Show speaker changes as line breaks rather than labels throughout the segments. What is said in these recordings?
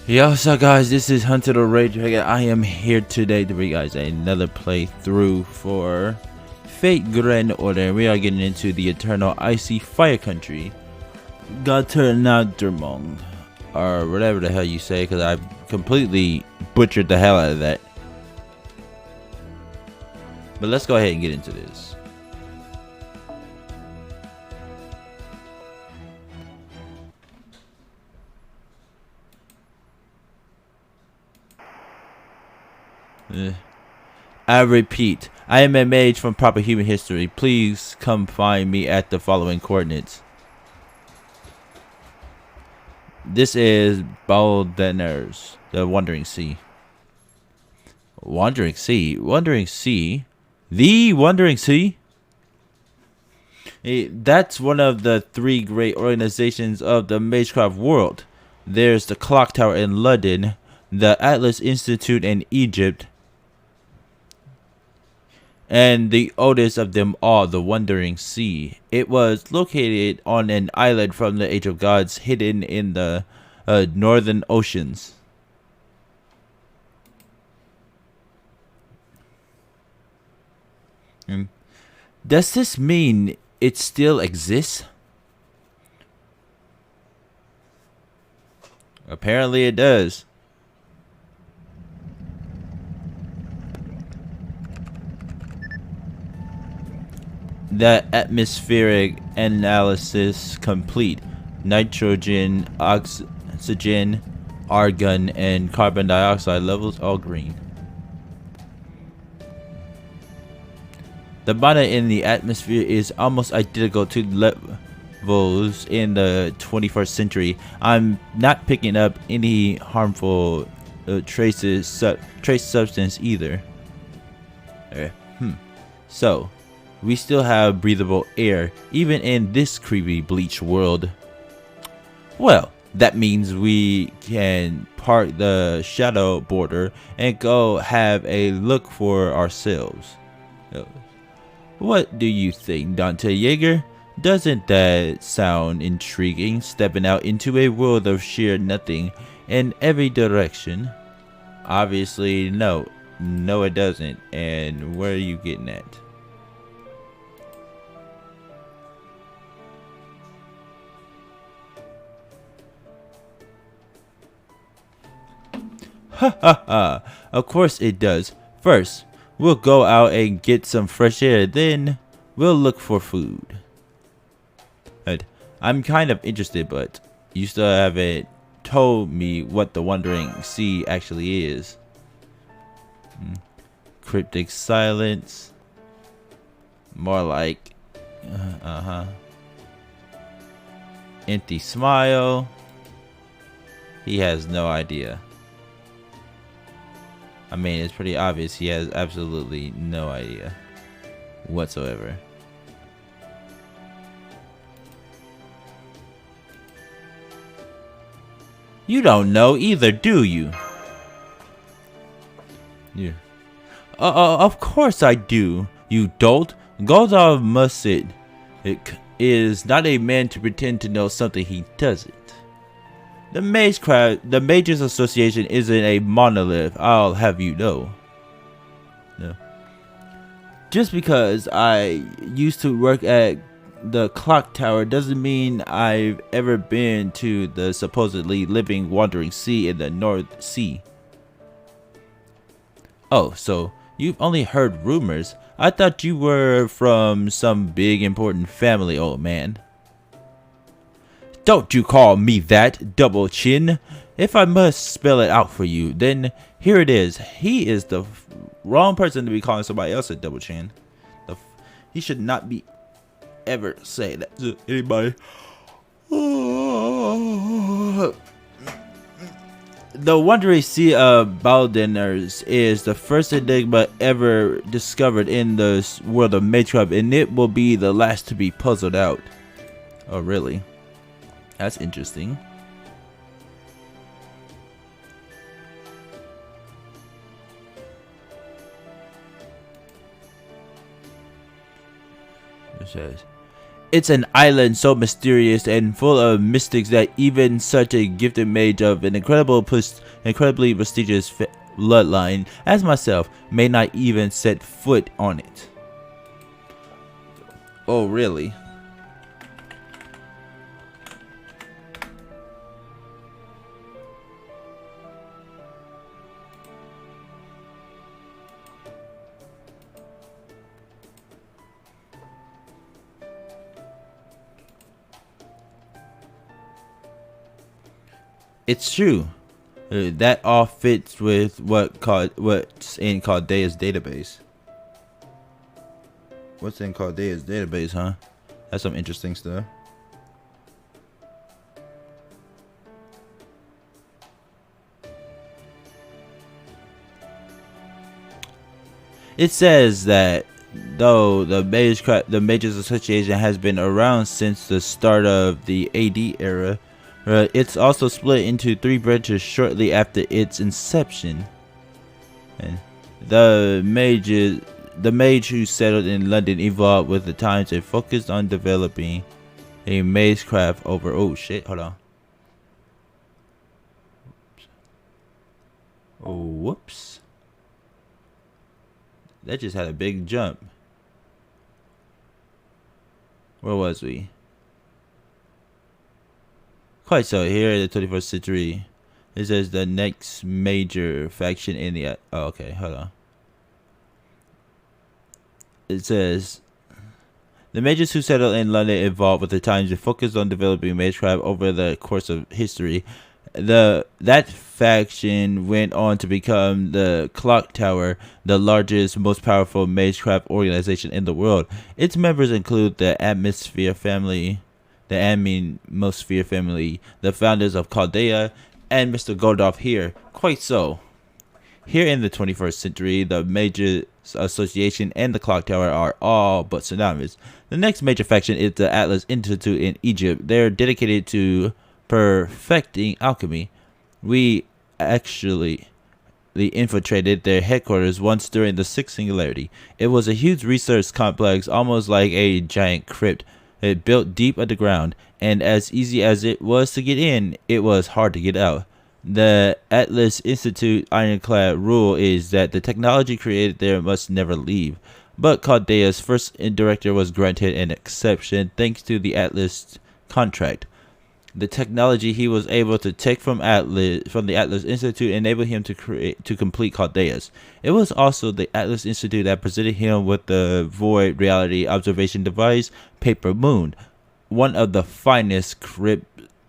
Yo, what's up guys, this is Hunter the Rage Dragon. I am here today to bring you guys another playthrough for Fate Grand Order. We are getting into the eternal icy fire country, Götterdämmerung, or whatever the hell you say, because I completely butchered the hell out of that. But let's go ahead and get into this. I repeat, I am a mage from proper human history. Please come find me at the following coordinates. This is Baldanders, the Wandering Sea. Wandering Sea? Wandering Sea? The Wandering Sea? That's one of the three great organizations of the magecraft world. There's the Clock Tower in London, the Atlas Institute in Egypt, and the oldest of them all, the Wandering Sea. It was located on an island from the Age of Gods, hidden in the northern oceans. Does this mean it still exists? Apparently it does. The atmospheric analysis complete. Nitrogen, oxygen, argon, and carbon dioxide levels all green. The matter in the atmosphere is almost identical to levels in the 21st century. I'm not picking up any harmful trace substance either. So we still have breathable air, even in this creepy bleach world. Well, that means we can park the shadow border and go have a look for ourselves. What do you think, Dante Yeager? Doesn't that sound intriguing, stepping out into a world of sheer nothing in every direction? Obviously, no. No, it doesn't. And where are you getting at? Ha ha ha. Of course it does. First, we'll go out and get some fresh air, then we'll look for food. I'm kind of interested, but you still haven't told me what the Wandering Sea actually is. Cryptic silence. More like empty smile. He has no idea. I mean, it's pretty obvious he has absolutely no idea whatsoever. You don't know either, do you? Yeah. Of course I do, you dolt. Goldar Musset is not a man to pretend to know something he doesn't. The Mages Association isn't a monolith, I'll have you know. No. Just because I used to work at the clock tower doesn't mean I've ever been to the supposedly living Wandering Sea in the North Sea. Oh, so you've only heard rumors. I thought you were from some big important family, old man. Don't you call me that, double chin. If I must spell it out for you, then here it is. He is the wrong person to be calling somebody else a double chin. He should not be ever say that to anybody. The Wandering Sea of Baldanders is the first enigma ever discovered in the world of magecraft, and it will be the last to be puzzled out. Oh, really? That's interesting. It says, It's an island so mysterious and full of mystics that even such a gifted mage of an incredibly prestigious bloodline as myself may not even set foot on it. Oh, really? It's true. That all fits with what's in Chaldea's database. What's in Chaldea's database, huh? That's some interesting stuff. It says that though the Mages Association has been around since the start of the AD era, it's also split into 3 branches shortly after its inception. And the mage who settled in London evolved with the times and focused on developing a magecraft over. Oh shit! Hold on. Oh whoops! That just had a big jump. Where was we? Quite so. Here in the 21st century, it says the next major faction in the. Oh, okay. Hold on. It says the mages who settled in London evolved with the times and focused on developing magecraft over the course of history. That faction went on to become the Clock Tower, the largest, most powerful magecraft organization in the world. Its members include the Atmosphere family, the founders of Chaldea, and Mr. Goldorf here. Quite so. Here in the 21st century, the Mages Association and the Clock Tower are all but synonymous. The next major faction is the Atlas Institute in Egypt. They're dedicated to perfecting alchemy. We actually infiltrated their headquarters once during the Sixth Singularity. It was a huge research complex, almost like a giant crypt. It built deep underground, and as easy as it was to get in, it was hard to get out. The Atlas Institute ironclad rule is that the technology created there must never leave. But Chaldea's first director was granted an exception thanks to the Atlas contract. The technology he was able to take from the Atlas Institute enabled him to complete Chaldea's. It was also the Atlas Institute that presented him with the Void Reality Observation Device, Paper Moon, one of the finest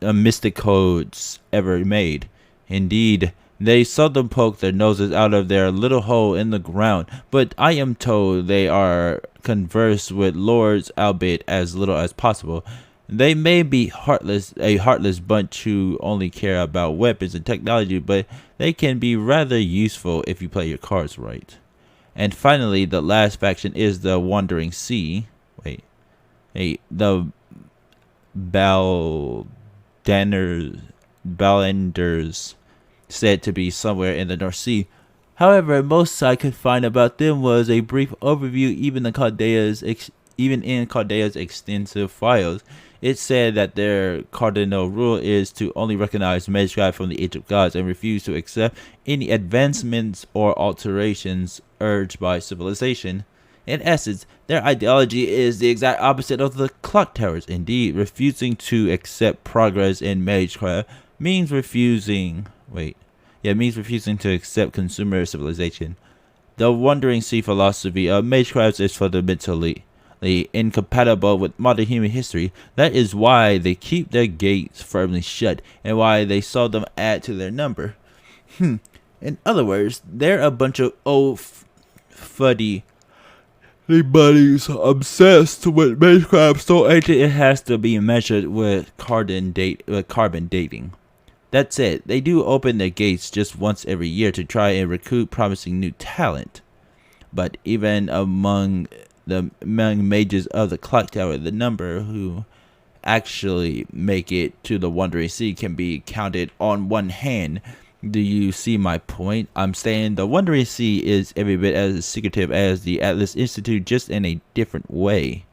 mystic codes ever made. Indeed, they seldom poke their noses out of their little hole in the ground, but I am told they are converse with lords, albeit as little as possible. They may be a heartless bunch who only care about weapons and technology, but they can be rather useful if you play your cards right. And finally, the last faction is the Wandering Sea. The Baldanders, said to be somewhere in the North Sea. However, most I could find about them was a brief overview, even in Chaldea's extensive files. It said that their cardinal rule is to only recognize magecraft from the Age of Gods and refuse to accept any advancements or alterations urged by civilization. In essence, their ideology is the exact opposite of the Clock Towers. Indeed, refusing to accept progress in magecraft means refusing to accept consumer civilization. The Wandering Sea philosophy of magecraft is fundamentally incompatible with modern human history. That is why they keep their gates firmly shut and why they seldom add to their number. In other words, they're a bunch of old fuddy buddies obsessed with magecraft so ancient it has to be measured with carbon dating. That said, they do open their gates just once every year to try and recruit promising new talent. But even among mages of the Clock Tower, the number who actually make it to the Wandering Sea can be counted on one hand. Do you see my point? I'm saying the Wandering Sea is every bit as secretive as the Atlas Institute, just in a different way.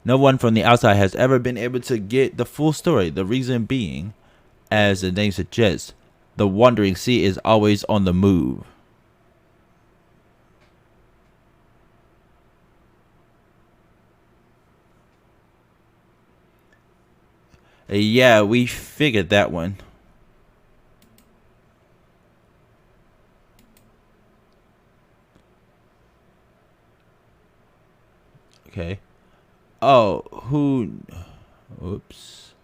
No one from the outside has ever been able to get the full story. The reason being, as the name suggests, the Wandering Sea is always on the move. Yeah, we figured that one. Okay. Oh, who... Oops.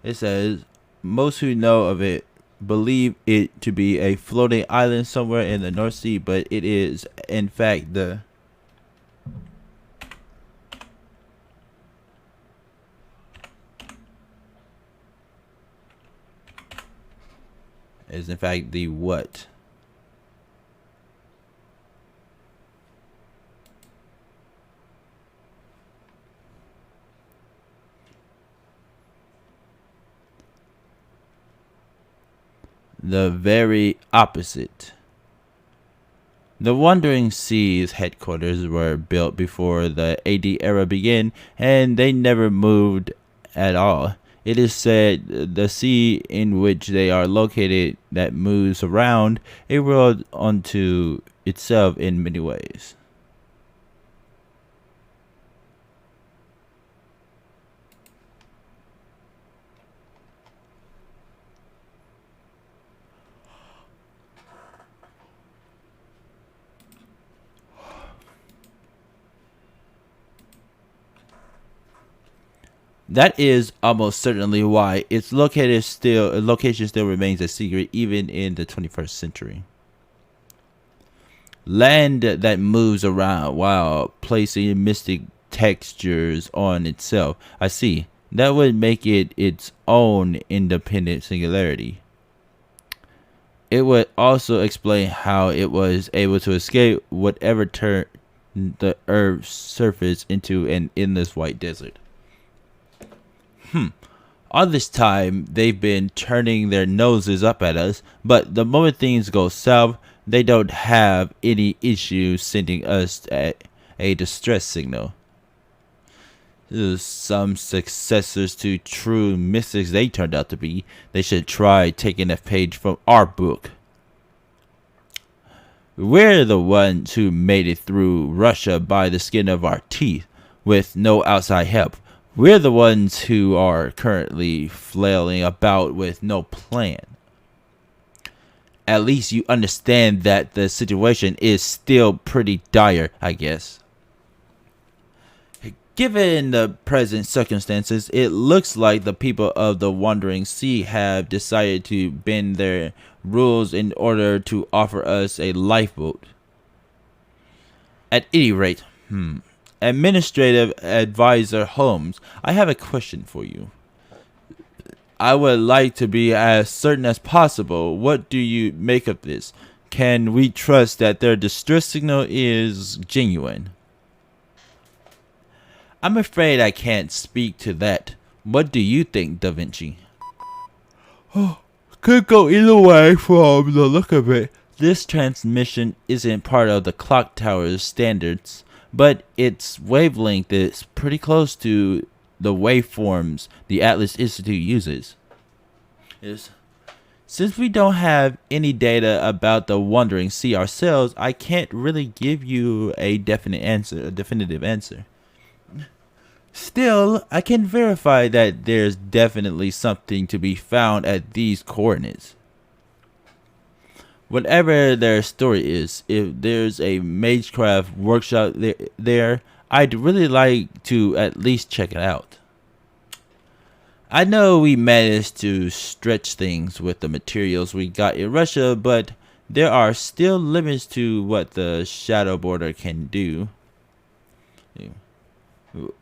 It says, most who know of it believe it to be a floating island somewhere in the North Sea, but it is, in fact, the what? The very opposite. The Wandering Sea's headquarters were built before the AD era began, and they never moved at all. It is said the sea in which they are located that moves around a world unto itself in many ways. That is almost certainly why its location still remains a secret even in the 21st century. Land that moves around while placing mystic textures on itself. I see. That would make it its own independent singularity. It would also explain how it was able to escape whatever turned the Earth's surface into an endless white desert. All this time, they've been turning their noses up at us, but the moment things go south, they don't have any issue sending us a distress signal. Some successors to true mystics they turned out to be. They should try taking a page from our book. We're the ones who made it through Russia by the skin of our teeth, with no outside help. We're the ones who are currently flailing about with no plan. At least you understand that the situation is still pretty dire, I guess. Given the present circumstances, it looks like the people of the Wandering Sea have decided to bend their rules in order to offer us a lifeboat. At any rate, Administrative Advisor Holmes, I have a question for you. I would like to be as certain as possible. What do you make of this? Can we trust that their distress signal is genuine? I'm afraid I can't speak to that. What do you think, Da Vinci? Could go either way from the look of it. This transmission isn't part of the clock tower's standards, but its wavelength is pretty close to the waveforms the Atlas Institute uses. Since we don't have any data about the Wandering Sea ourselves, I can't really give you a definitive answer. Still, I can verify that there's definitely something to be found at these coordinates. Whatever their story is, if there's a magecraft workshop there, I'd really like to at least check it out. I know we managed to stretch things with the materials we got in Russia, but there are still limits to what the Shadow Border can do.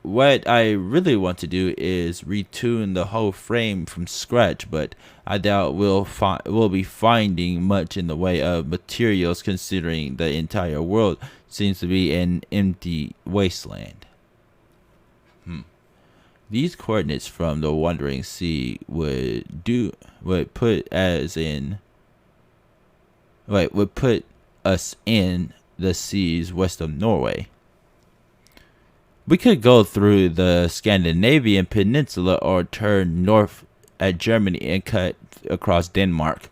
What I really want to do is retune the whole frame from scratch, but I doubt we'll be finding much in the way of materials, considering the entire world seems to be an empty wasteland. These coordinates from the Wandering Sea would put us in the seas west of Norway. We could go through the Scandinavian peninsula or turn north at Germany and cut across Denmark.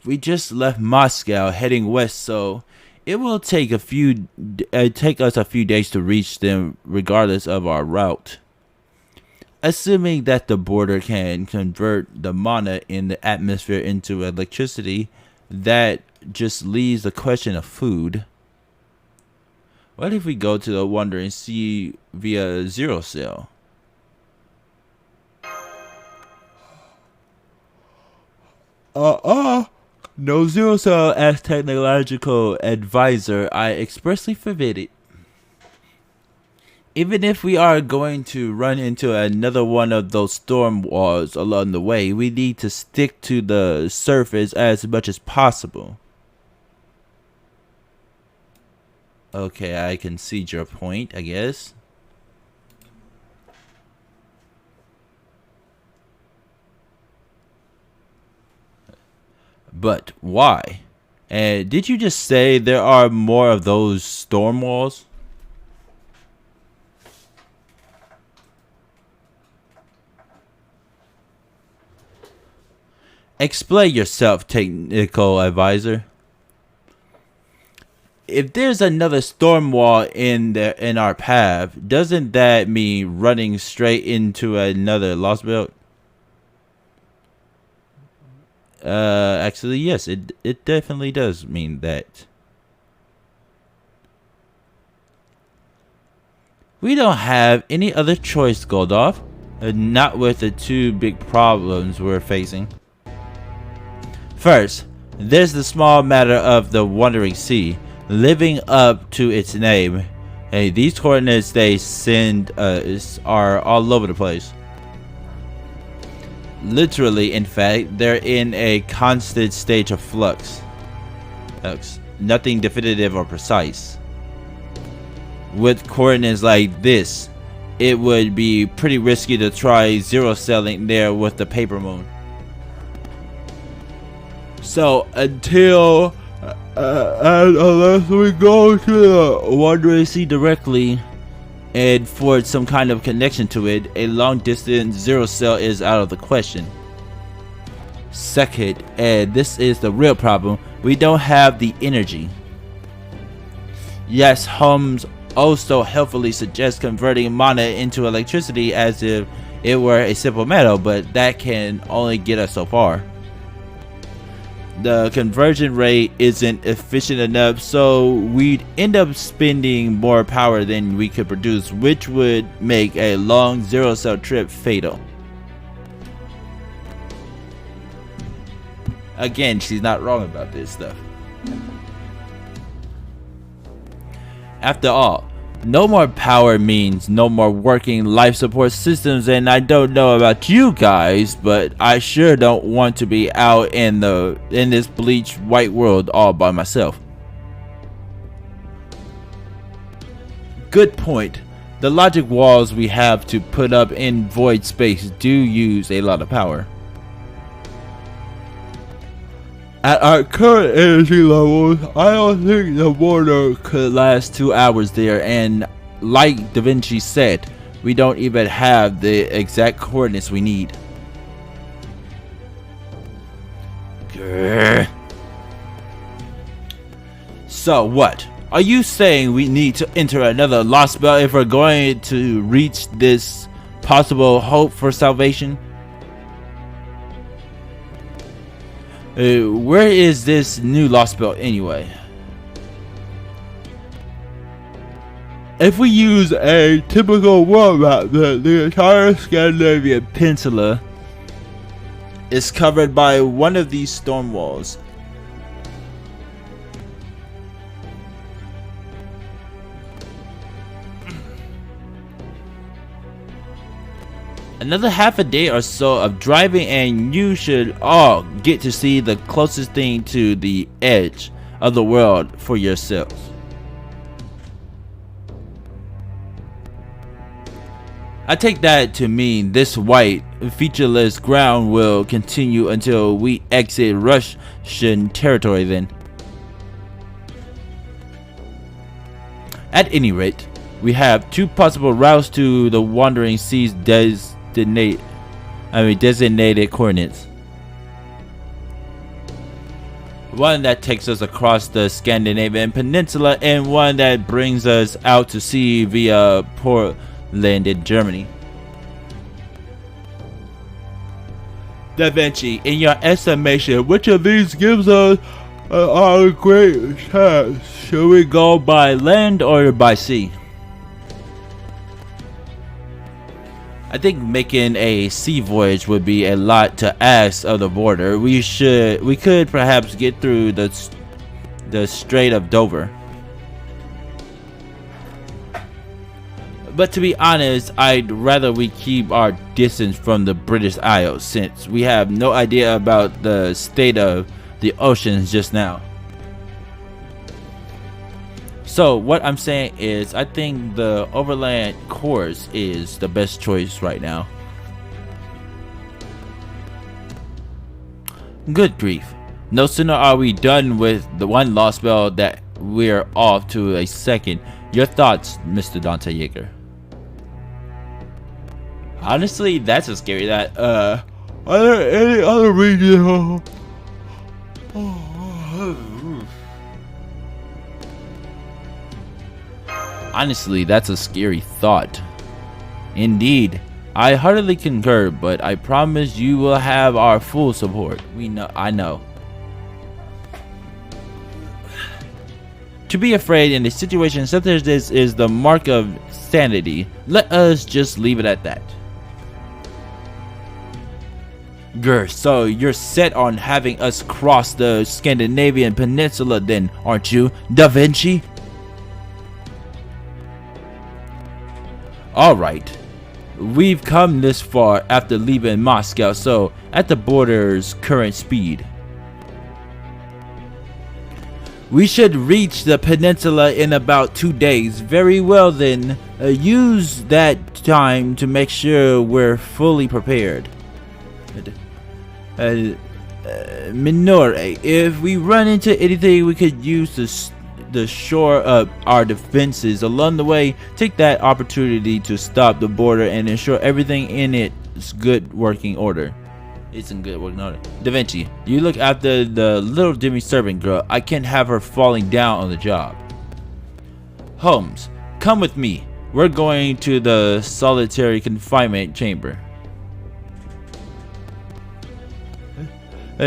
We just left Moscow heading west, so it will take us a few days to reach them regardless of our route. Assuming that the border can convert the mana in the atmosphere into electricity, that just leaves the question of food. What if we go to the Wandering Sea via Zero Cell? No Zero Cell as technological advisor. I expressly forbid it. Even if we are going to run into another one of those storm walls along the way, we need to stick to the surface as much as possible. Okay, I concede your point, I guess. But why? And did you just say there are more of those storm walls? Explain yourself, technical advisor. If there's another storm wall in our path, doesn't that mean running straight into another Lostbelt? Actually, yes, it definitely does mean that. We don't have any other choice, Goldorf. Not with the two big problems we're facing. First, there's the small matter of the Wandering Sea, living up to its name. Hey, these coordinates they send us are all over the place. Literally, in fact, they're in a constant state of flux. Nothing definitive or precise. With coordinates like this, it would be pretty risky to try zero selling there with the paper moon. So until and unless we go to the Wandering Sea directly and forge some kind of connection to it, a long distance zero cell is out of the question. Second, and this is the real problem, we don't have the energy. Yes, Holmes also helpfully suggests converting mana into electricity as if it were a simple metal, but that can only get us so far. The conversion rate isn't efficient enough, so we'd end up spending more power than we could produce, which would make a long zero cell trip fatal. Again, she's not wrong about this stuff. After all, no more power means no more working life support systems, and I don't know about you guys, but I sure don't want to be out in this bleached white world all by myself. Good point. The logic walls we have to put up in void space do use a lot of power. At our current energy levels, I don't think the border could last 2 hours there, and like Da Vinci said, we don't even have the exact coordinates we need. Grr. So what? Are you saying we need to enter another Lostbelt if we're going to reach this possible hope for salvation? Where is this new Lostbelt anyway? If we use a typical world map, then the entire Scandinavian peninsula is covered by one of these storm walls. Another half a day or so of driving and you should all get to see the closest thing to the edge of the world for yourselves. I take that to mean this white, featureless ground will continue until we exit Russian territory then. At any rate, we have two possible routes to the Wandering Sea's designated coordinates. One that takes us across the Scandinavian peninsula and one that brings us out to sea via Portland in Germany. Da Vinci, in your estimation, which of these gives us our great chance? Should we go by land or by sea? I think making a sea voyage would be a lot to ask of the border. We could perhaps get through the Strait of Dover. But to be honest, I'd rather we keep our distance from the British Isles, since we have no idea about the state of the oceans just now. So what I'm saying is, I think the overland course is the best choice right now. Good grief. No sooner are we done with the one Lostbelt that we're off to a second. Your thoughts, Mr. Dante Yeager? Honestly, that's a scary that. Are there any other regions? Honestly, that's a scary thought. Indeed, I heartily concur, but I promise you will have our full support. I know. To be afraid in a situation such as this is the mark of sanity. Let us just leave it at that. Grr, so you're set on having us cross the Scandinavian peninsula then, aren't you, Da Vinci? Alright, we've come this far after leaving Moscow, so at the border's current speed, we should reach the peninsula in about 2 days. Very well then, use that time to make sure we're fully prepared. Minore, if we run into anything, we could use the shore up our defenses along the way. Take that opportunity to stop the border and ensure everything in its good working order. It's in good working order. Da Vinci, you look after the little Demi servant girl. I can't have her falling down on the job. Holmes, come with me. We're going to the solitary confinement chamber.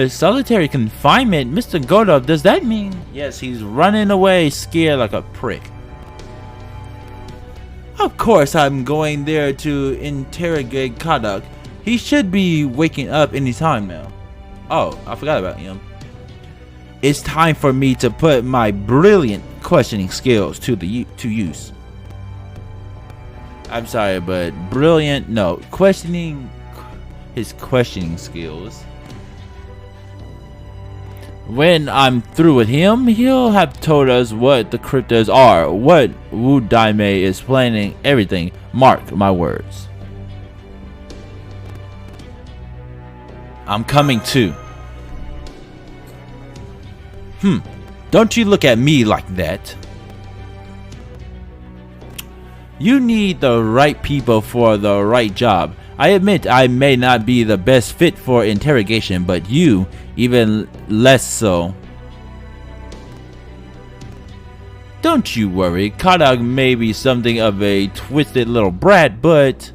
Solitary confinement? Mr. Godov, does that mean? Yes, he's running away scared like a prick. Of course I'm going there to interrogate Kadak. He should be waking up any time now. Oh, I forgot about him. It's time for me to put my brilliant questioning skills to use. I'm sorry, but brilliant, no. His questioning skills. When I'm through with him, he'll have told us what the cryptos are, what Wu Daime is planning, everything. Mark my words. I'm coming too. Don't you look at me like that. You need the right people for the right job. I admit I may not be the best fit for interrogation, but you, even less so. Don't you worry, Kadak may be something of a twisted little brat, but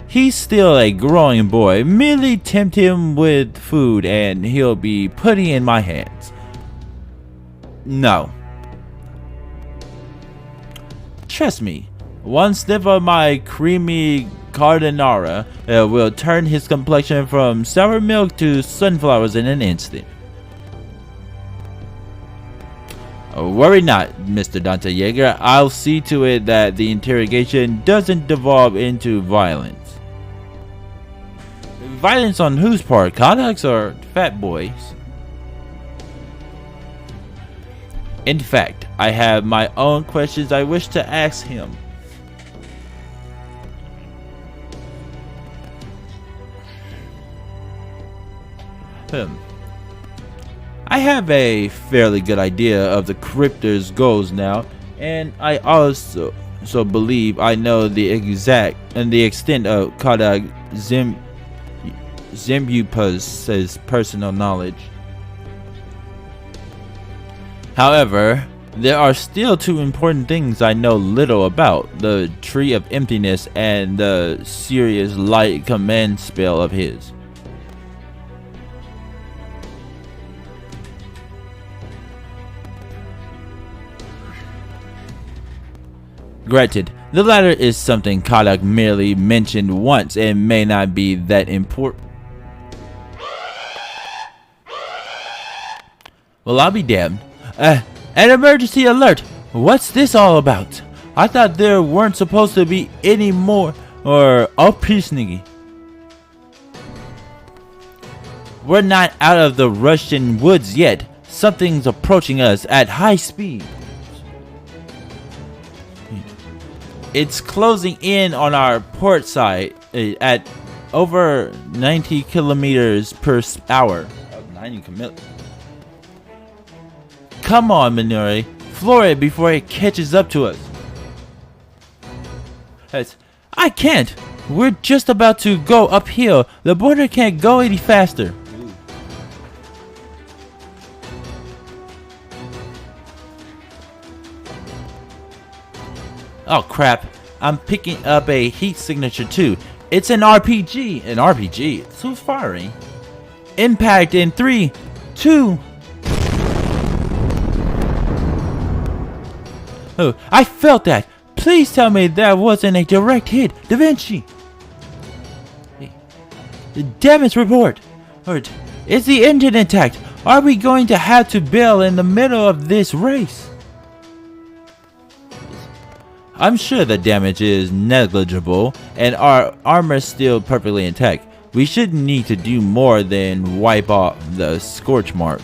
he's still a growing boy. Merely tempt him with food and he'll be putting in my hands. No. Trust me, one sniff of my creamy carbonara will turn his complexion from sour milk to sunflowers in an instant. Worry not, Mr. Dante Yeager. I'll see to it that the interrogation doesn't devolve into violence. Violence on whose part? Kodak's or Fat Boy's? In fact, I have my own questions I wish to ask him. I have a fairly good idea of the cryptor's goals now, and I also believe I know the exact and the extent of Kodak Zimbupa's personal knowledge. However, there are still two important things I know little about: the Tree of Emptiness and the serious light command spell of his. Granted, the latter is something Kodak merely mentioned once and may not be that important. Well, I'll be damned. An emergency alert! What's this all about? I thought there weren't supposed to be any more oprisnigi. We're not out of the Russian woods yet. Something's approaching us at high speed. It's closing in on our port side at over 90 kilometers per hour. 90 kilometers. Come on, Melloi. Floor it before it catches up to us. I can't. We're just about to go uphill. The border can't go any faster. Oh crap. I'm picking up a heat signature too. It's an RPG. An RPG? It's so firing. Impact in 3, 2. Oh, I felt that. Please tell me that wasn't a direct hit. Da Vinci. Damage report. Is the engine intact? Are we going to have to bail in the middle of this race? I'm sure the damage is negligible and our armor is still perfectly intact. We shouldn't need to do more than wipe off the scorch mark.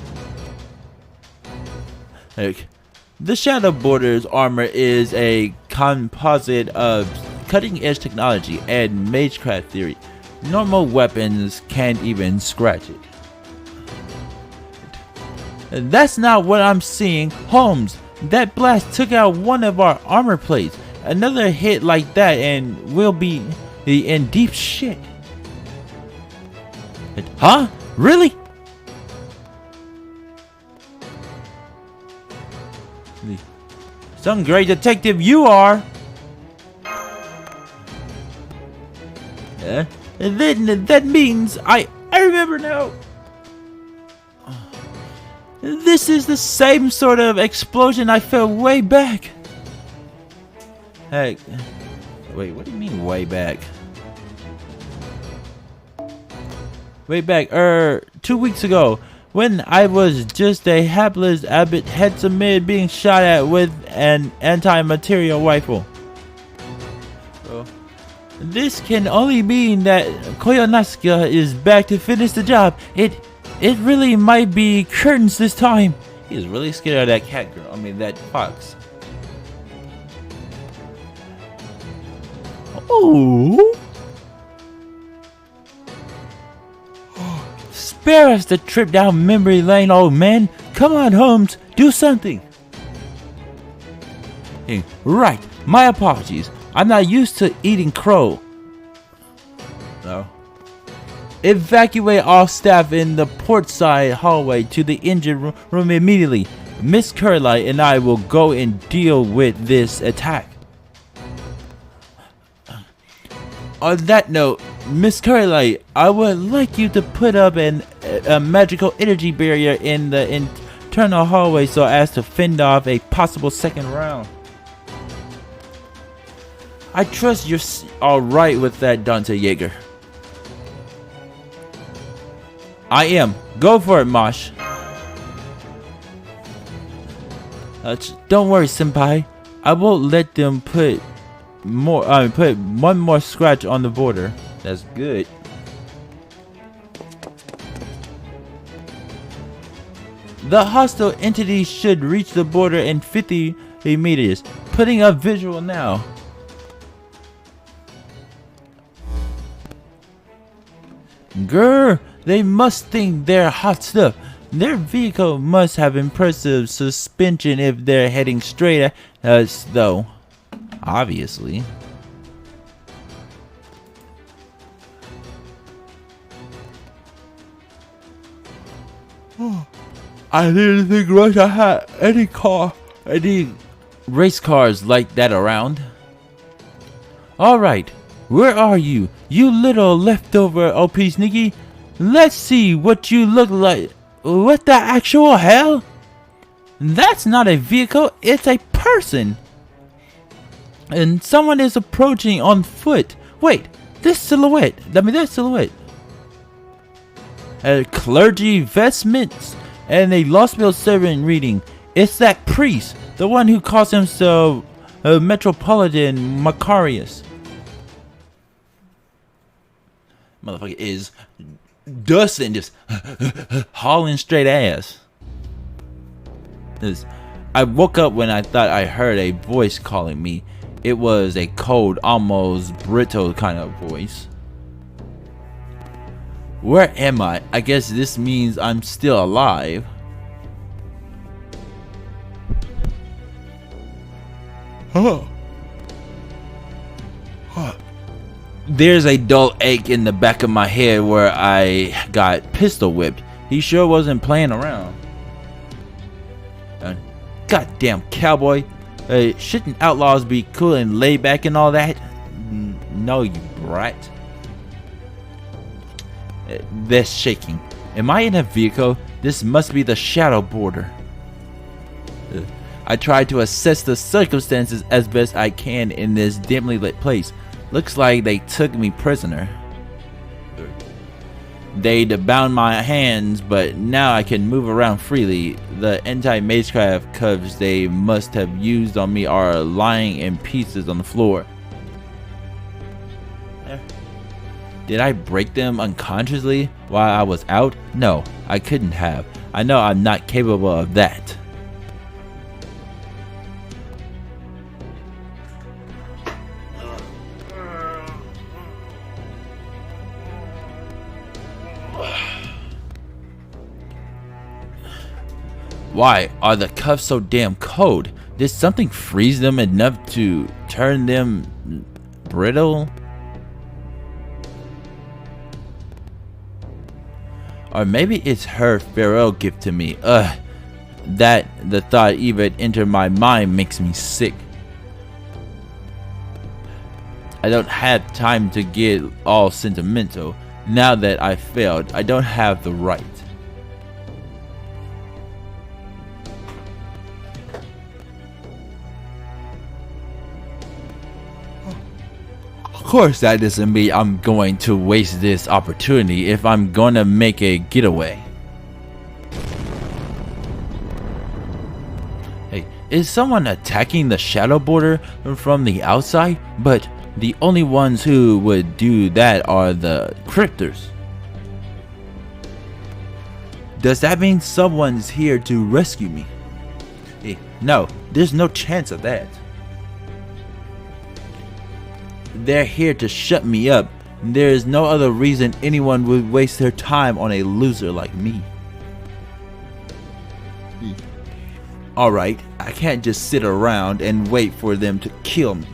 The Shadow Border's armor is a composite of cutting-edge technology and magecraft theory. Normal weapons can't even scratch it. That's not what I'm seeing. Holmes, that blast took out one of our armor plates. Another hit like that and we'll be in deep shit. Huh? Really? Some great detective you are. That means I remember now. This is the same sort of explosion I felt way back. Hey, wait, what do you mean way back? Way back, 2 weeks ago, when I was just a hapless abbot handsome mid being shot at with an anti-material rifle. So, this can only mean that Koyonasuke is back to finish the job. It really might be curtains this time. He's really scared of that cat girl. I mean, that fox. Oh! Spare us the trip down memory lane, old man. Come on, Holmes, do something. Hey, right, my apologies. I'm not used to eating crow. No. Evacuate all staff in the port side hallway to the engine room immediately. Miss Curlite and I will go and deal with this attack. On that note, Miss Curlite, I would like you to put up a magical energy barrier in the internal hallway so as to fend off a possible second round. I trust you're alright with that, Dante Yeager. I am. Go for it, Mosh. Don't worry, Senpai. I won't let them put one more scratch on the border. That's good. The hostile entity should reach the border in 50 meters. Putting up visual now. Grr, They must think they're hot stuff. Their vehicle must have impressive suspension if they're heading straight at us, though. Obviously. I didn't think Russia had any race cars like that around. Alright, where are you? You little leftover OP sneaky. Let's see what you look like. What the actual hell? That's not a vehicle, it's a person. And someone is approaching on foot. Wait, that silhouette. Clergy vestments and a Lostbelt servant reading. It's that priest, the one who calls himself Metropolitan Macarius. Motherfucker is dusting, just hauling straight ass. I woke up when I thought I heard a voice calling me. It was a cold, almost brittle kind of voice. Where am I? I guess this means I'm still alive. There's a dull ache in the back of my head where I got pistol whipped. He sure wasn't playing around. Goddamn cowboy. Shouldn't outlaws be cool and laid back and all that? No, you brat. They're shaking. Am I in a vehicle? This must be the shadow border. I tried to assess the circumstances as best I can in this dimly lit place. Looks like they took me prisoner. They'd bound my hands, but now I can move around freely. The anti-magecraft cuffs they must have used on me are lying in pieces on the floor. Did I break them unconsciously while I was out? No, I couldn't have. I know I'm not capable of that. Why are the cuffs so damn cold? Did something freeze them enough to turn them brittle? Or maybe it's her farewell gift to me. That the thought even entered my mind makes me sick. I don't have time to get all sentimental. Now that I failed, I don't have the right. Of course that doesn't mean I'm going to waste this opportunity if I'm going to make a getaway. Hey, is someone attacking the shadow border from the outside? But the only ones who would do that are the cryptors. Does that mean someone's here to rescue me? Hey, no, there's no chance of that. They're here to shut me up. There is no other reason anyone would waste their time on a loser like me. Alright, I can't just sit around and wait for them to kill me.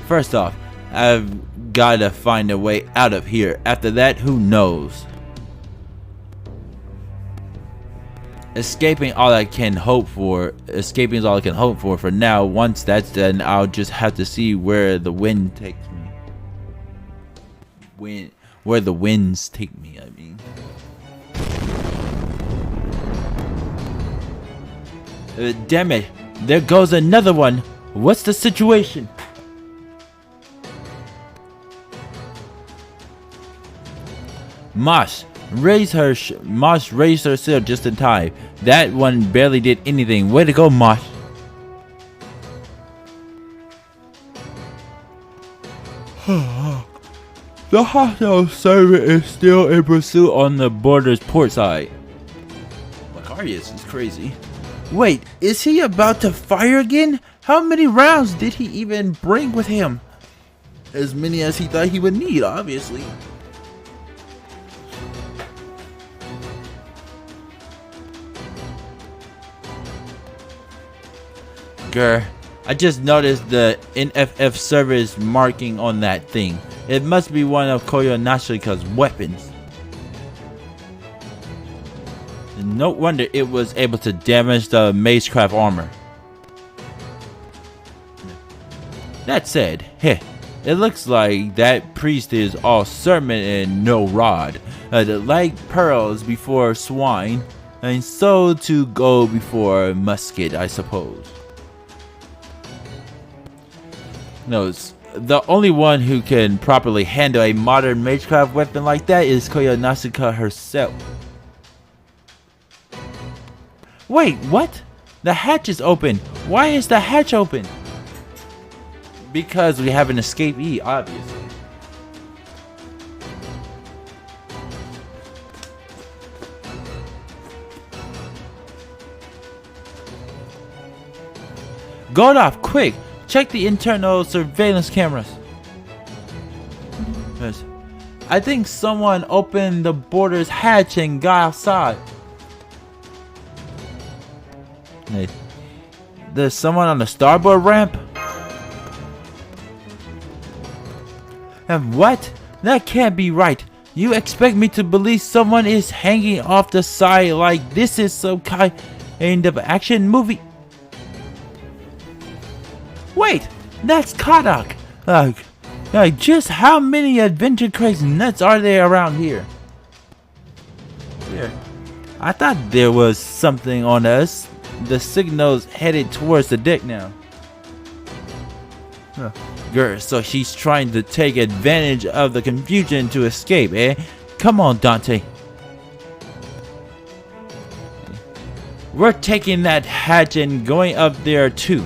First off, I've gotta find a way out of here. After that, who knows? Escaping is all I can hope for. For now. Once that's done, I'll just have to see where the wind takes me. Where the winds take me, I mean. Damn it! There goes another one. What's the situation? Mosh raised her sail just in time. That one barely did anything. Way to go, Mosh. The hostile servant is still in pursuit on the border's port side. Macarius is crazy. Wait, is he about to fire again? How many rounds did he even bring with him? As many as he thought he would need, obviously. Grr. I just noticed the NFF service marking on that thing. It must be one of Koyo Nashika's weapons. No wonder it was able to damage the magecraft armor. That said, heh, it looks like that priest is all sermon and no rod. Like pearls before swine, and so to go before musket, I suppose. No, the only one who can properly handle a modern magecraft weapon like that is Koyo Nasuka herself. Wait, what? The hatch is open. Why is the hatch open? Because we have an escapee, obviously. Goldoff, quick! Check the internal surveillance cameras. Yes. I think someone opened the border's hatch and got outside. Hey. There's someone on the starboard ramp? And what? That can't be right. You expect me to believe someone is hanging off the side like this is some kind of action movie? Wait, that's Kadak. Just how many adventure crazy nuts are there around here? Here. I thought there was something on us. The signal's headed towards the deck now. Grr, so she's trying to take advantage of the confusion to escape, eh? Come on, Dante. We're taking that hatch and going up there too.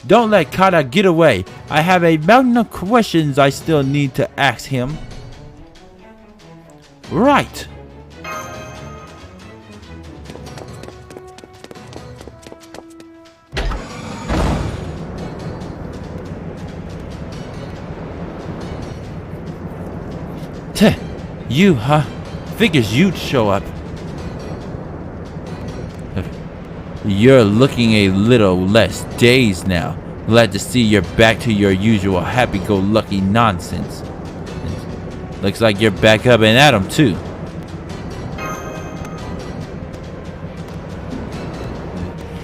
Don't let Kata get away. I have a mountain of questions I still need to ask him. Right. You, huh? Figures you'd show up. You're looking a little less dazed now. Glad to see you're back to your usual happy-go-lucky nonsense. Looks like you're back up and at 'em too.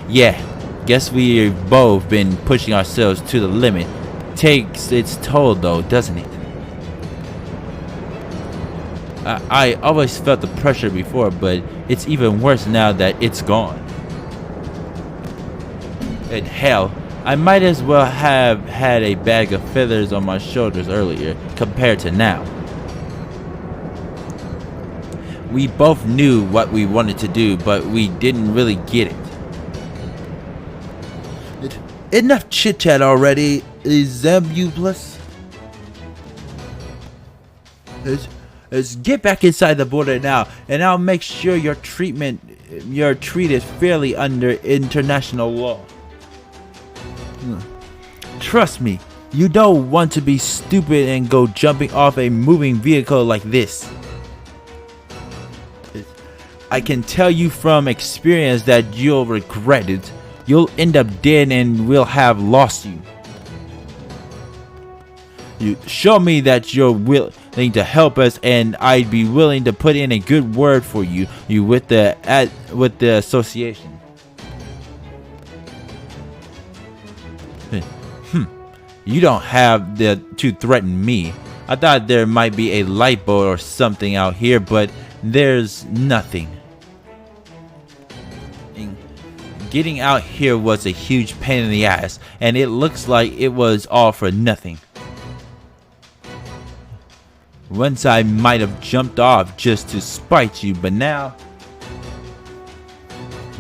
Yeah, guess we've both been pushing ourselves to the limit. Takes its toll though, doesn't it? I always felt the pressure before, but it's even worse now that it's gone. And hell, I might as well have had a bag of feathers on my shoulders earlier compared to now. We both knew what we wanted to do, but we didn't really get it. Enough chit chat already. Is that useless? Let's get back inside the border now, and I'll make sure you're treated fairly under international law. Trust me, you don't want to be stupid and go jumping off a moving vehicle like this. I can tell you from experience that you'll regret it. You'll end up dead and we'll have lost you. You show me that you're willing to help us, and I'd be willing to put in a good word for you with the association. You don't have to threaten me. I thought there might be a light bulb or something out here, but there's nothing. Getting out here was a huge pain in the ass, and it looks like it was all for nothing. Once I might have jumped off just to spite you, but now...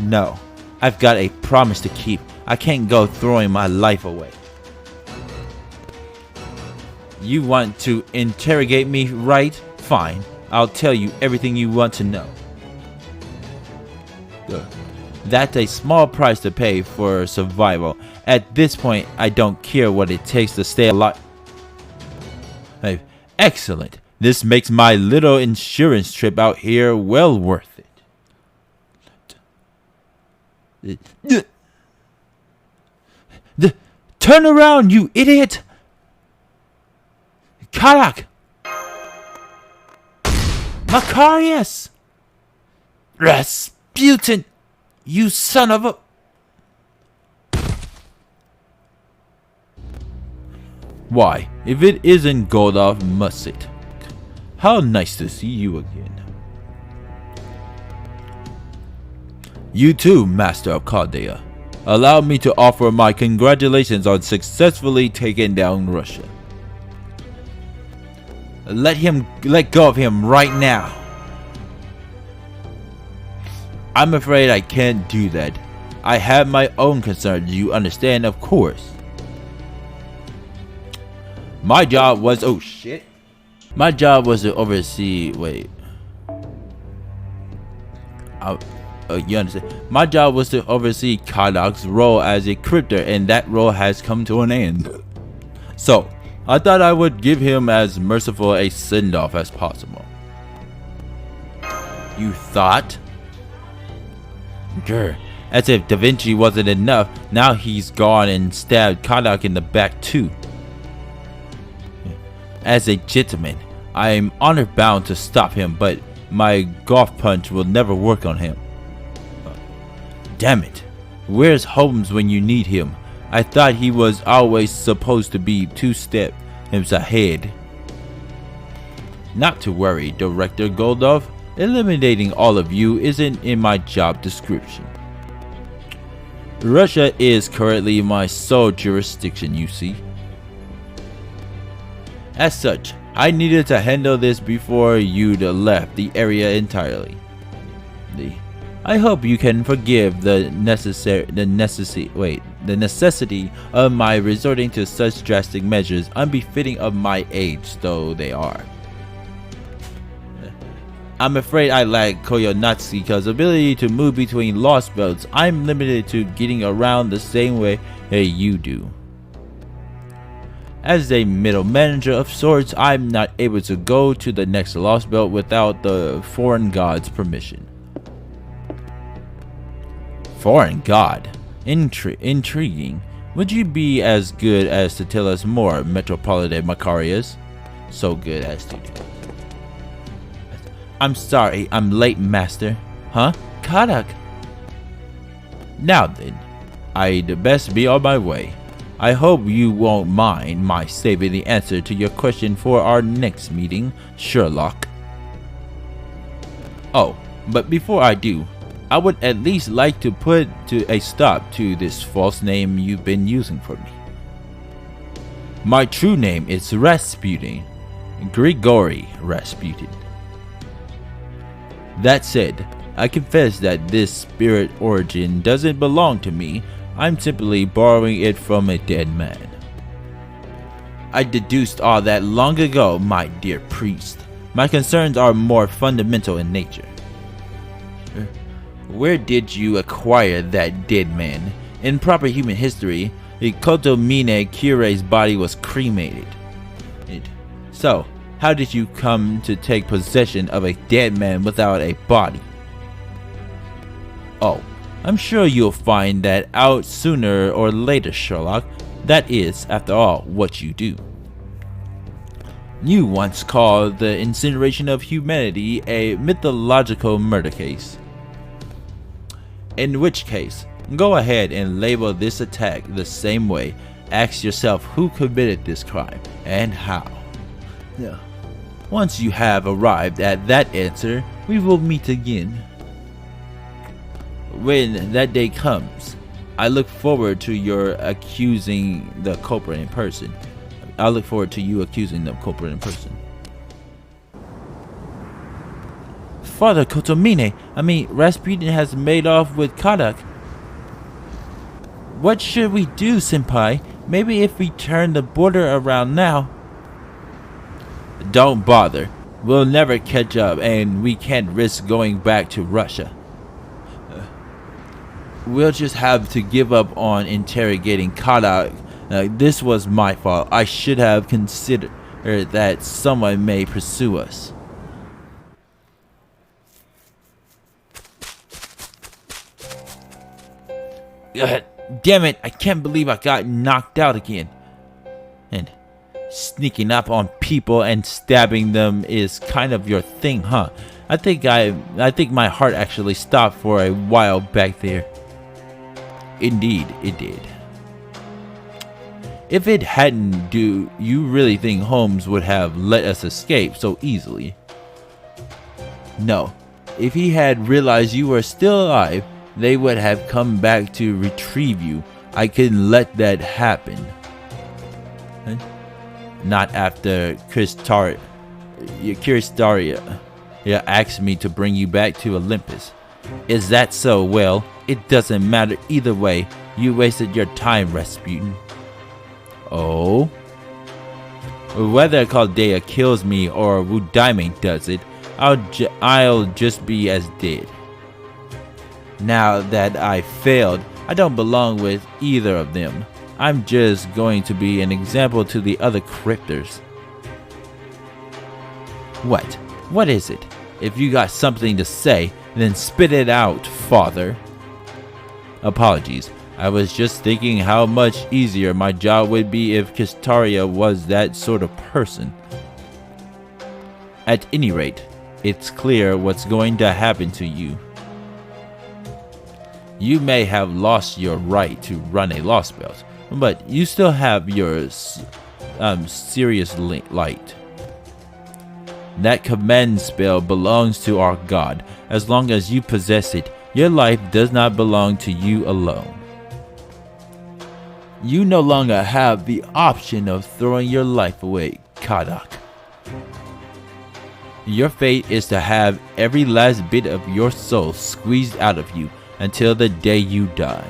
No, I've got a promise to keep. I can't go throwing my life away. You want to interrogate me, right? Fine. I'll tell you everything you want to know. Good. That's a small price to pay for survival. At this point, I don't care what it takes to stay alive. Hey, excellent. This makes my little insurance trip out here well worth it. Turn around, you idiot! Karak! Macarius! Rasputin! You son of a... Why, if it isn't Goldov Musset. How nice to see you again. You too, Master of Chaldea. Allow me to offer my congratulations on successfully taking down Russia. Let go of him right now. I'm afraid I can't do that. I have my own concerns, you understand, of course. My job was... Oh shit. My job was to oversee... Wait. You understand? My job was to oversee Kadok's role as a crypter, and that role has come to an end. So, I thought I would give him as merciful a send-off as possible. You thought? Grr. As if Da Vinci wasn't enough, now he's gone and stabbed Kadok in the back too. As a gentleman, I am honor bound to stop him, but my golf punch will never work on him. Damn it. Where's Holmes when you need him? I thought he was always supposed to be 2 steps ahead. Not to worry, Director Goldov. Eliminating all of you isn't in my job description. Russia is currently my sole jurisdiction, you see. As such, I needed to handle this before you'd left the area entirely. I hope you can forgive the necessity of my resorting to such drastic measures, unbefitting of my age though they are. I'm afraid I lack Koyonatsuki's ability to move between Lostbelts. I'm limited to getting around the same way you do. As a middle manager of sorts, I'm not able to go to the next Lostbelt without the foreign god's permission. Foreign god? Intriguing. Would you be as good as to tell us more, Metropolitan Macarius? So good as to do. I'm sorry, I'm late, Master. Huh? Kadak? Now then, I'd best be on my way. I hope you won't mind my saving the answer to your question for our next meeting, Sherlock. Oh, but before I do, I would at least like to put a stop to this false name you've been using for me. My true name is Rasputin, Grigory Rasputin. That said, I confess that this spirit origin doesn't belong to me. I'm simply borrowing it from a dead man. I deduced all that long ago, my dear priest. My concerns are more fundamental in nature. Where did you acquire that dead man? In proper human history, the Kotomine Cure's body was cremated. So, how did you come to take possession of a dead man without a body? Oh, I'm sure you'll find that out sooner or later, Sherlock. That is, after all, what you do. You once called the incineration of humanity a mythological murder case. In which case, go ahead and label this attack the same way. Ask yourself who committed this crime and how. Once you have arrived at that answer, we will meet again. When that day comes, I look forward to your accusing the culprit in person. I look forward to you accusing the culprit in person. Father Kotomine, Rasputin has made off with Kadak. What should we do, Senpai? Maybe if we turn the border around now. Don't bother. We'll never catch up, and we can't risk going back to Russia. We'll just have to give up on interrogating Kadak. This was my fault. I should have considered that someone may pursue us. Ugh, damn it, I can't believe I got knocked out again. And sneaking up on people and stabbing them is kind of your thing, huh? I think my heart actually stopped for a while back there. Indeed, it did. If it hadn't, do you really think Holmes would have let us escape so easily? No. If he had realized you were still alive, they would have come back to retrieve you. I couldn't let that happen. Huh? Not after Kristaria asked me to bring you back to Olympus. Is that so? Well, it doesn't matter either way. You wasted your time, Rasputin. Oh? Whether Chaldea kills me or Wudaime does it, I'll just be as dead. Now that I failed, I don't belong with either of them. I'm just going to be an example to the other cryptors. What? What is it? If you got something to say, then spit it out, father. Apologies. I was just thinking how much easier my job would be if Kristaria was that sort of person. At any rate, it's clear what's going to happen to you. You may have lost your right to run a Lostbelt, but you still have your serious light. That command spell belongs to our god. As long as you possess it, your life does not belong to you alone. You no longer have the option of throwing your life away, Kadak. Your fate is to have every last bit of your soul squeezed out of you until the day you die.